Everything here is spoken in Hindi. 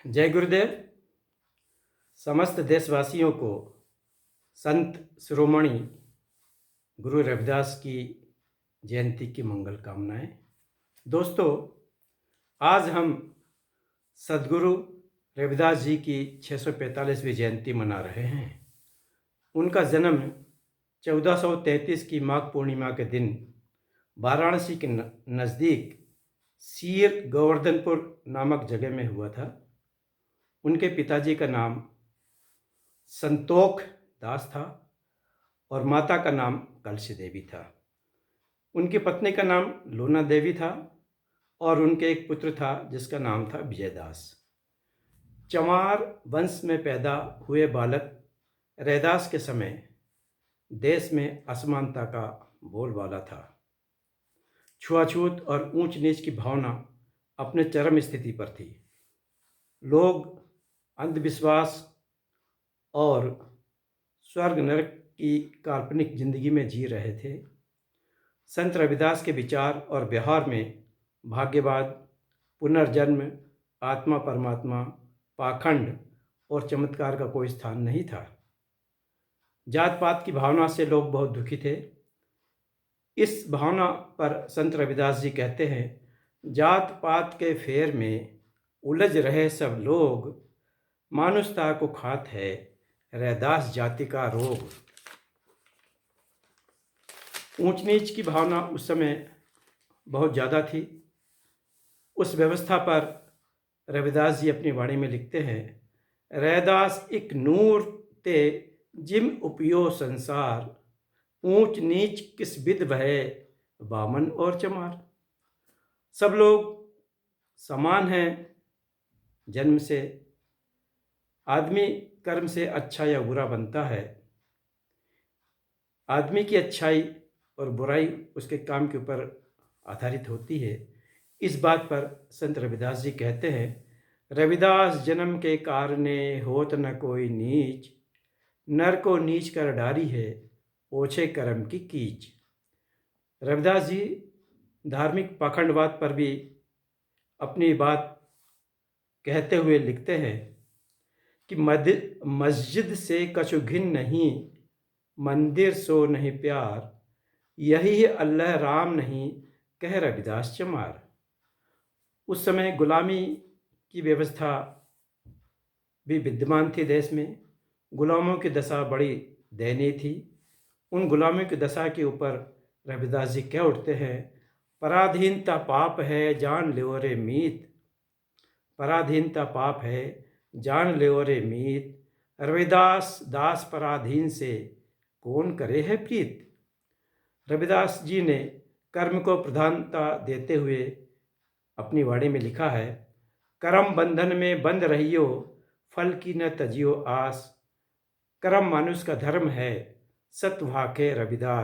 जय गुरुदेव। समस्त देशवासियों को संत शिरोमणि गुरु रविदास की जयंती की मंगल कामनाएं। दोस्तों, आज हम सद्गुरु रविदास जी की 645वीं जयंती मना रहे हैं। उनका जन्म 1433 की माघ पूर्णिमा के दिन वाराणसी के नज़दीक सीर गोवर्धनपुर नामक जगह में हुआ था। उनके पिताजी का नाम संतोख दास था और माता का नाम कलसी देवी था। उनकी पत्नी का नाम लोना देवी था और उनके एक पुत्र था जिसका नाम था विजयदास। चमार वंश में पैदा हुए बालक रैदास के समय देश में असमानता का बोलबाला था। छुआछूत और ऊंच नीच की भावना अपने चरम स्थिति पर थी। लोग अंधविश्वास और स्वर्ग नरक की काल्पनिक जिंदगी में जी रहे थे। संत रविदास के विचार और व्यवहार में भाग्यवाद, पुनर्जन्म, आत्मा परमात्मा, पाखंड और चमत्कार का कोई स्थान नहीं था। जात पात की भावना से लोग बहुत दुखी थे। इस भावना पर संत रविदास जी कहते हैं, जात पात के फेर में उलझ रहे सब लोग, मानुषता को खात है रैदास जाति का रोग। ऊंच नीच की भावना उस समय बहुत ज़्यादा थी। उस व्यवस्था पर रविदास जी अपनी वाणी में लिखते हैं, रैदास एक नूर ते जिम उपयो संसार, ऊंच नीच किस विद भय बामन और चमार। सब लोग समान हैं जन्म से। आदमी कर्म से अच्छा या बुरा बनता है। आदमी की अच्छाई और बुराई उसके काम के ऊपर आधारित होती है। इस बात पर संत रविदास जी कहते हैं, रविदास जन्म के कारणे होत न कोई नीच, नर को नीच कर डारी है ओछे कर्म की कीच। रविदास जी धार्मिक पाखंडवाद पर भी अपनी बात कहते हुए लिखते हैं कि मस्जिद से कछु घिन नहीं, मंदिर सो नहीं प्यार, यही अल्लाह राम नहीं कह रविदास चमार। उस समय गुलामी की व्यवस्था भी विद्यमान थी देश में। गुलामों की दशा बड़ी दयनीय थी। उन गुलामों की दशा के ऊपर रविदास जी कह उठते हैं, पराधीनता पाप है जान ल्यो रे मीत, पराधीनता पाप है जान ल्यो रे मीत, रविदास दास पराधीन से कौन करे है प्रीत। रविदास जी ने कर्म को प्रधानता देते हुए अपनी वाणी में लिखा है, कर्म बंधन में बंध रहियो, फल की न तजियो आस, कर्म मनुष्य का धर्म है, सत्य भाखे रविदास।